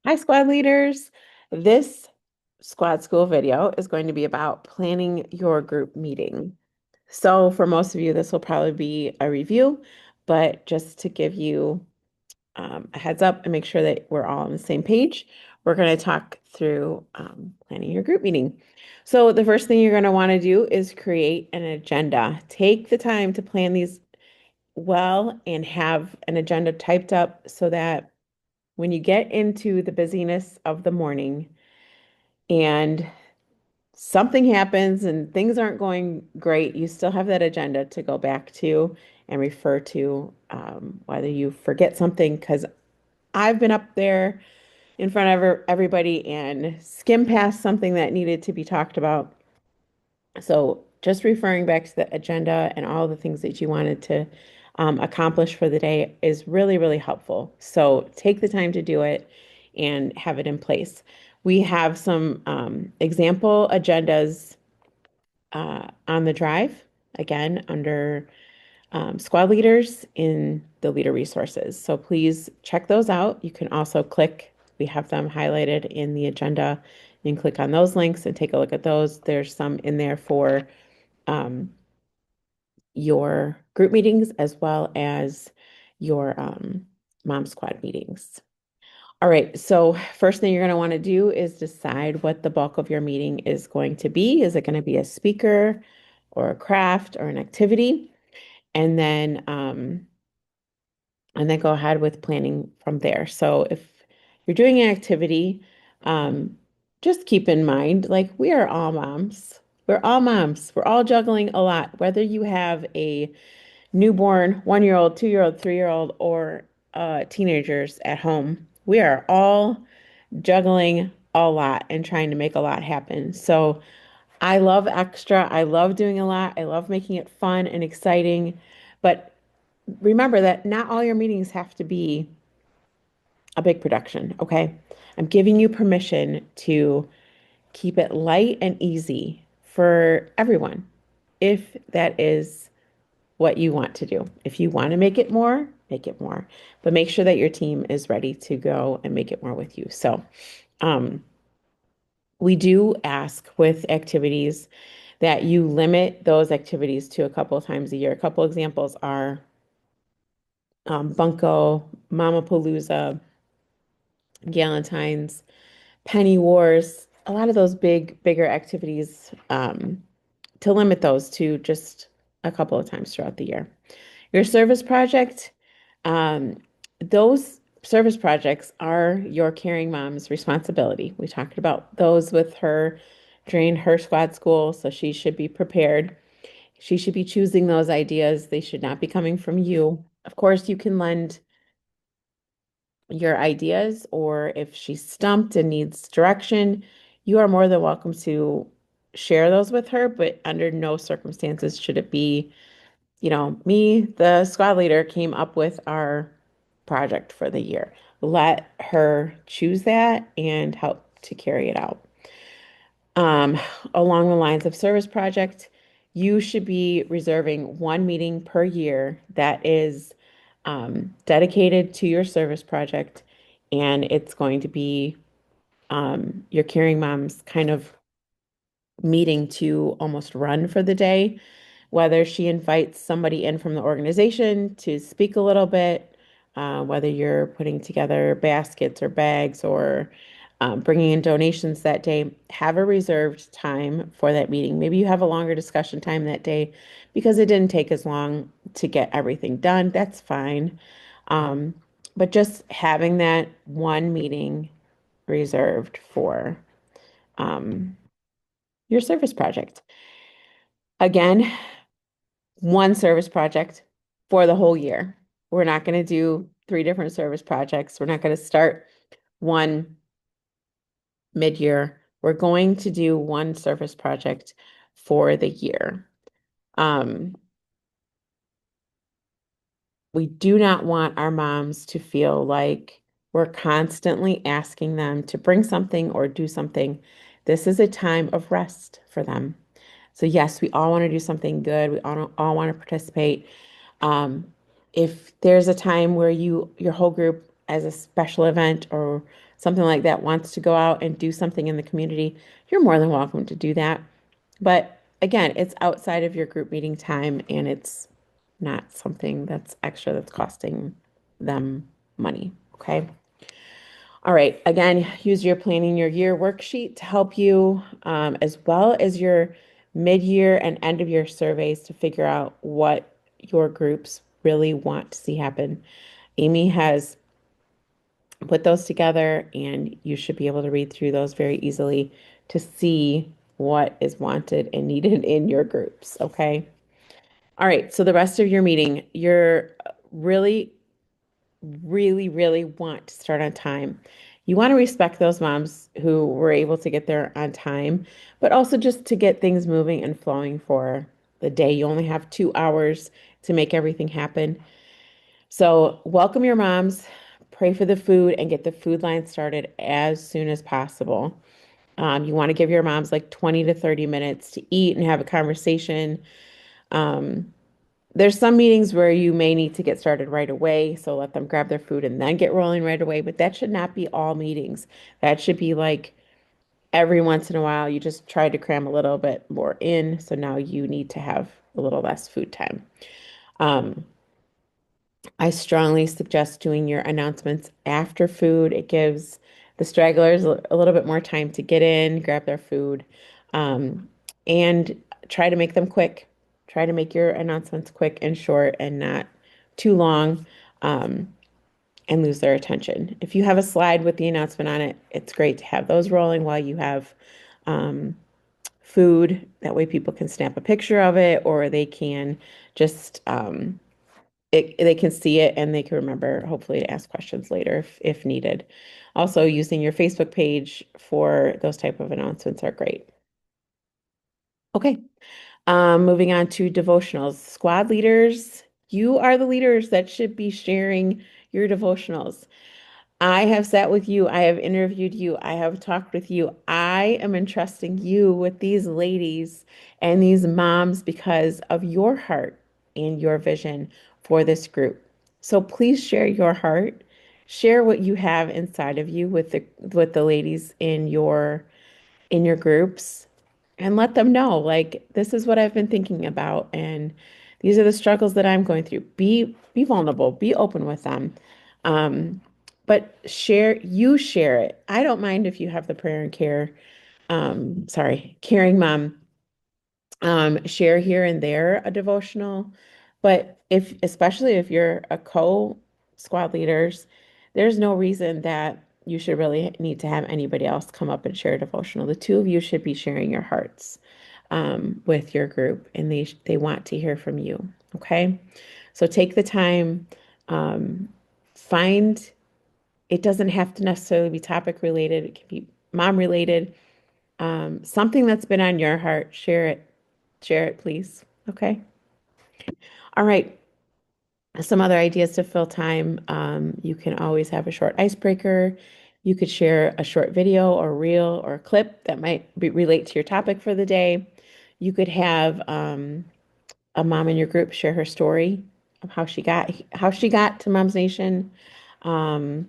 Hi, squad leaders. This squad school video is going to be about planning your group meeting. So, for most of you, this will probably be a review, but just to give you a heads up and make sure that we're all on the same page, we're going to talk through planning your group meeting. So, the first thing you're going to want to do is create an agenda. Take the time to plan these well and have an agenda typed up so that when you get into the busyness of the morning and something happens and things aren't going great, you still have that agenda to go back to and refer to, whether you forget something, because I've been up there in front of everybody and skimmed past something that needed to be talked about. So just referring back to the agenda and all the things that you wanted to accomplish for the day is really, really helpful. So take the time to do it and have it in place. We have some example agendas on the drive, again, under squad leaders in the leader resources. So please check those out. You can also click, we have them highlighted in the agenda. You can click on those links and take a look at those. There's some in there for um, your group meetings as well as your mom squad meetings. All right, so first thing you're going to want to do is decide what the bulk of your meeting is going to be. Is it going to be a speaker or a craft or an activity? And then go ahead with planning from there. So if you're doing an activity, um, just keep in mind, like we are all moms. We're all moms. We're all juggling a lot, whether you have a newborn, 1 year old, 2 year old, 3 year old, or teenagers at home. We are all juggling a lot and trying to make a lot happen. So I love extra. I love doing a lot. I love making it fun and exciting. But remember that not all your meetings have to be a big production, okay? I'm giving you permission to keep it light and easy for everyone if that is what you want to do. If you want to make it more, make it more, but make sure that your team is ready to go and make it more with you. So, um, we do ask with activities that you limit those activities to a couple of times a year. A couple examples are Bunko, Mamapalooza, Galentine's, Penny Wars, a lot of those bigger activities, to limit those to just a couple of times throughout the year. Your service project, um, those service projects are your caring mom's responsibility. We talked about those with her during her squad school, so she should be prepared. She should be choosing those ideas. They should not be coming from you. Of course, you can lend your ideas, or if she's stumped and needs direction, you are more than welcome to share those with her, but under no circumstances should it be, me, the squad leader, came up with our project for the year. Let her choose that and help to carry it out. Um, Along the lines of service project, you should be reserving one meeting per year that is dedicated to your service project, and it's going to be your caring mom's kind of meeting to almost run for the day, whether she invites somebody in from the organization to speak a little bit, whether you're putting together baskets or bags or bringing in donations that day, have a reserved time for that meeting. Maybe you have a longer discussion time that day because it didn't take as long to get everything done. That's fine. Um, but just having that one meeting reserved for um, your service project. Again, one service project for the whole year. We're not going to do three different service projects. We're not going to start one mid-year. We're going to do one service project for the year. Um, we do not want our moms to feel like we're constantly asking them to bring something or do something. This is a time of rest for them. So yes, we all want to do something good. We all want to participate. Um, if there's a time where your whole group as a special event or something like that wants to go out and do something in the community, you're more than welcome to do that. But again, it's outside of your group meeting time and it's not something that's extra that's costing them money. Okay. All right. Again, use your planning your year worksheet to help you, as well as your mid-year and end of year surveys to figure out what your groups really want to see happen. Amy has put those together, and you should be able to read through those very easily to see what is wanted and needed in your groups. Okay. All right. So the rest of your meeting, you're really really want to start on time. You want to respect those moms who were able to get there on time, but also just to get things moving and flowing for the day. You only have 2 hours to make everything happen. So, welcome your moms, pray for the food, and get the food line started as soon as possible. You want to give your moms like 20 to 30 minutes to eat and have a conversation. Um, there's some meetings where you may need to get started right away, so let them grab their food and then get rolling right away, but that should not be all meetings. That should be like every once in a while you just try to cram a little bit more in, so now you need to have a little less food time. Um, I strongly suggest doing your announcements after food. It gives the stragglers a little bit more time to get in, grab their food, um, and try to make them quick. Try to make your announcements quick and short and not too long, um, and lose their attention. If you have a slide with the announcement on it, it's great to have those rolling while you have um, food. That way people can snap a picture of it or they can just they can see it and they can remember hopefully to ask questions later if needed. Also, using your Facebook page for those type of announcements are great. Okay, moving on to devotionals. Squad leaders, you are the leaders that should be sharing your devotionals. I have sat with you, I have interviewed you, I have talked with you. I am entrusting you with these ladies and these moms because of your heart and your vision for this group. So please share your heart, share what you have inside of you with the ladies in your groups and let them know like this is what I've been thinking about and these are the struggles that I'm going through. Be vulnerable, be open with them. Um, but share it. I don't mind if you have the prayer and care, caring mom share here and there a devotional. But if, especially if you're a co-squad leaders, there's no reason that you should really need to have anybody else come up and share a devotional. The two of you should be sharing your hearts with your group, and they want to hear from you. Okay, so take the time, find. It doesn't have to necessarily be topic related. It can be mom related. Something that's been on your heart. Share it. Share it, please. Okay. All right. Some other ideas to fill time. You can always have a short icebreaker. You could share a short video or reel or clip that might relate to your topic for the day. You could have a mom in your group share her story of how she got to Moms Nation, um,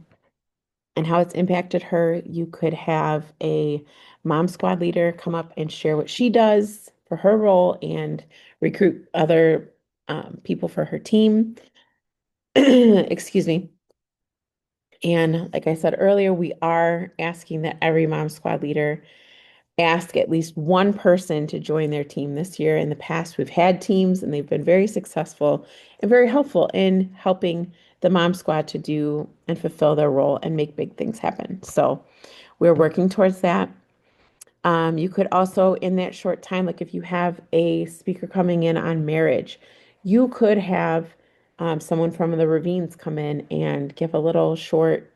and how it's impacted her. You could have a mom squad leader come up and share what she does for her role and recruit other people for her team. Excuse me. And like I said earlier, we are asking that every mom squad leader ask at least one person to join their team this year. In the past, we've had teams and they've been very successful and very helpful in helping the mom squad to do and fulfill their role and make big things happen. So we're working towards that. You could also, in that short time, like if you have a speaker coming in on marriage, you could have someone from the Ravines come in and give a little short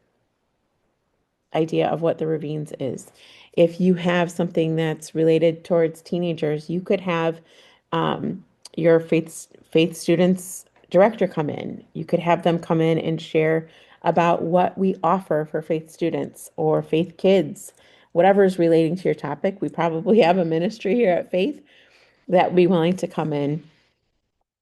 idea of what the Ravines is. If you have something that's related towards teenagers, you could have your faith students director come in. You could have them come in and share about what we offer for faith students or faith kids, whatever is relating to your topic. We probably have a ministry here at Faith that would be willing to come in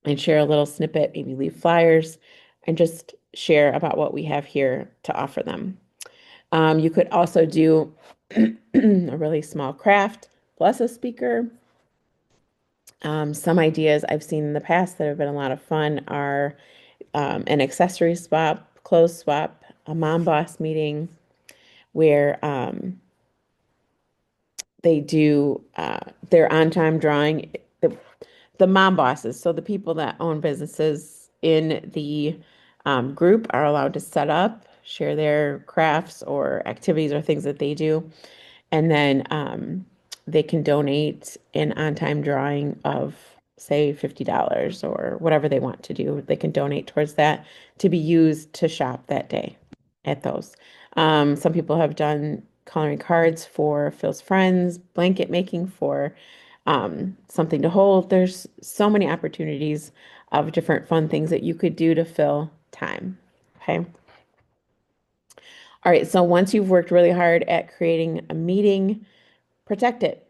and share a little snippet, maybe leave flyers and just share about what we have here to offer them. You could also do a really small craft plus a speaker. Some ideas I've seen in the past that have been a lot of fun are an accessory swap, clothes swap, a mom boss meeting where they do their on time drawing. The mom bosses, so the people that own businesses in the group are allowed to set up, share their crafts or activities or things that they do. And then they can donate an on-time drawing of, say, $50 or whatever they want to do. They can donate towards that to be used to shop that day at those. Some people have done coloring cards for Phil's friends, blanket making for something to hold. There's so many opportunities of different fun things that you could do to fill time. Okay. All right. So once you've worked really hard at creating a meeting, protect it.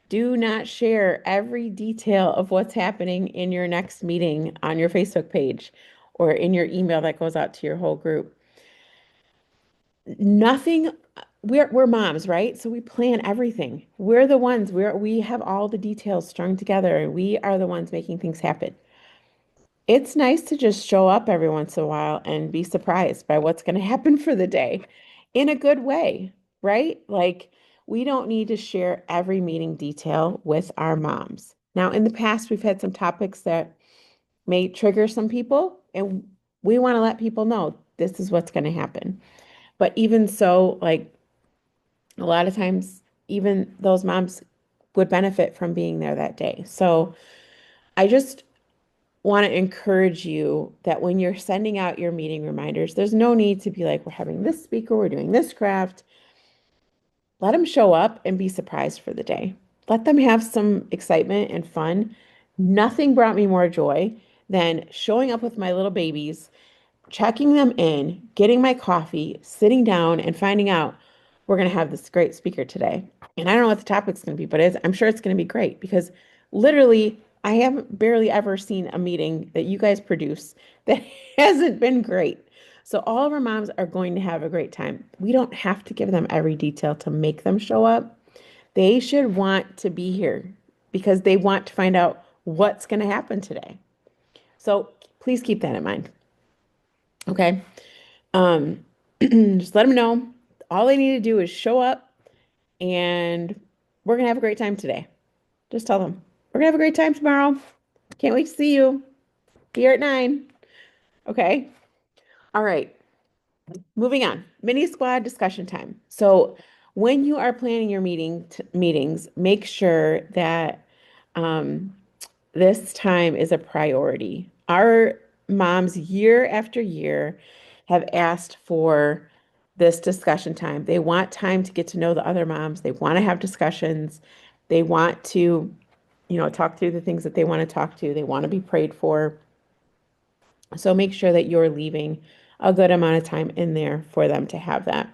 Do not share every detail of what's happening in your next meeting on your Facebook page or in your email that goes out to your whole group. Nothing, we're moms, right? So we plan everything. We're the ones, we have all the details strung together and we are the ones making things happen. It's nice to just show up every once in a while and be surprised by what's going to happen for the day in a good way, right? Like, we don't need to share every meeting detail with our moms. Now, in the past, we've had some topics that may trigger some people, and we want to let people know this is what's going to happen. But even so, like, a lot of times, even those moms would benefit from being there that day. So I just want to encourage you that when you're sending out your meeting reminders, there's no need to be like, we're having this speaker, we're doing this craft. Let them show up and be surprised for the day. Let them have some excitement and fun. Nothing brought me more joy than showing up with my little babies, checking them in, getting my coffee, sitting down, and finding out we're going to have this great speaker today. And I don't know what the topic's going to be, but I'm sure it's going to be great because literally, I haven't barely ever seen a meeting that you guys produce that hasn't been great. So all of our moms are going to have a great time. We don't have to give them every detail to make them show up. They should want to be here because they want to find out what's going to happen today. So please keep that in mind. Okay. Um, just let them know. All they need to do is show up and we're going to have a great time today. Just tell them, we're going to have a great time tomorrow. Can't wait to see you here at 9. Okay. All right. Moving on. Mini squad discussion time. So when you are planning your meetings, make sure that um, this time is a priority. Our moms, year after year, have asked for this discussion time. They want time to get to know the other moms. They want to have discussions. They want to, talk through the things that they want to talk to. They want to be prayed for. So make sure that you're leaving a good amount of time in there for them to have that.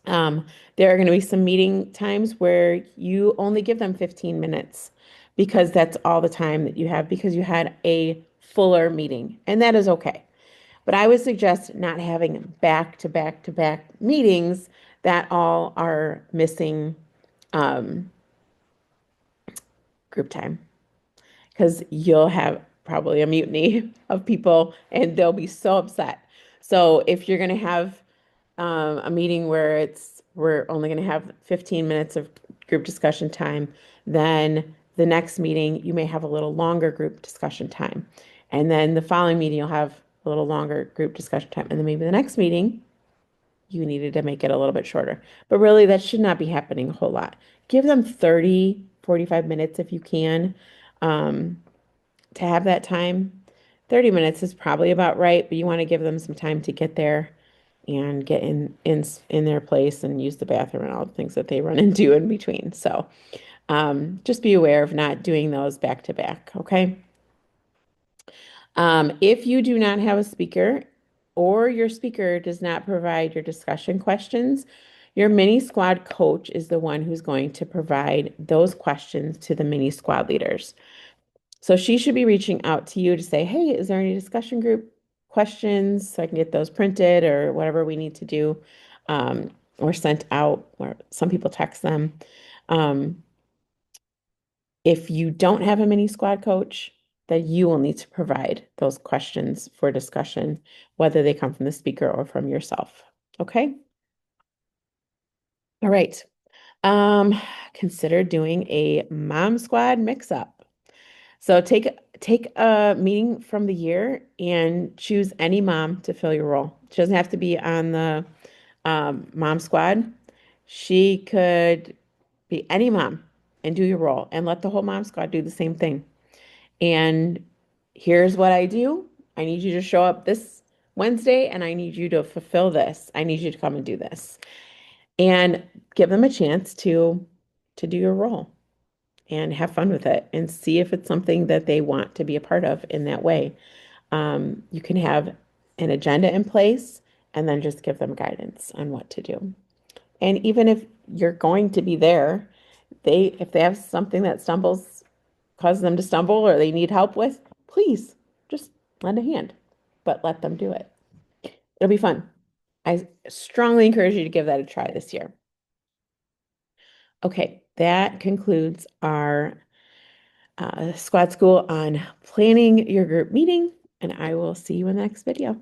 There are going to be some meeting times where you only give them 15 minutes because that's all the time that you have because you had a fuller meeting, and that is okay. But I would suggest not having back to back to back meetings that all are missing group time because you'll have probably a mutiny of people and they'll be so upset. So if you're going to have a meeting where we're only going to have 15 minutes of group discussion time, then the next meeting you may have a little longer group discussion time. And then the following meeting you'll have a little longer group discussion time. And then maybe the next meeting you needed to make it a little bit shorter. But really that should not be happening a whole lot. Give them 30, 45 minutes if you can to have that time. 30 minutes is probably about right, but you want to give them some time to get there and get in their place and use the bathroom and all the things that they run into in between. So just be aware of not doing those back to back, okay? If you do not have a speaker or your speaker does not provide your discussion questions, your mini squad coach is the one who's going to provide those questions to the mini squad leaders. So she should be reaching out to you to say, hey, is there any discussion group questions so I can get those printed or whatever we need to do, or sent out, or some people text them. Um, if you don't have a mini squad coach, then you will need to provide those questions for discussion, whether they come from the speaker or from yourself. Okay? All right. Um, Consider doing a mom squad mix up. So take a meeting from the year and choose any mom to fill your role. She doesn't have to be on the mom squad. She could be any mom and do your role and let the whole mom squad do the same thing. And here's what I do. I need you to show up this Wednesday and I need you to fulfill this. I need you to come and do this. And give them a chance to do your role and have fun with it and see if it's something that they want to be a part of in that way. You can have an agenda in place and then just give them guidance on what to do. And even if you're going to be there, if they have something that causes them to stumble or they need help with, please just lend a hand, but let them do it. It'll be fun. I strongly encourage you to give that a try this year. Okay, that concludes our Squad School on planning your group meeting, and I will see you in the next video.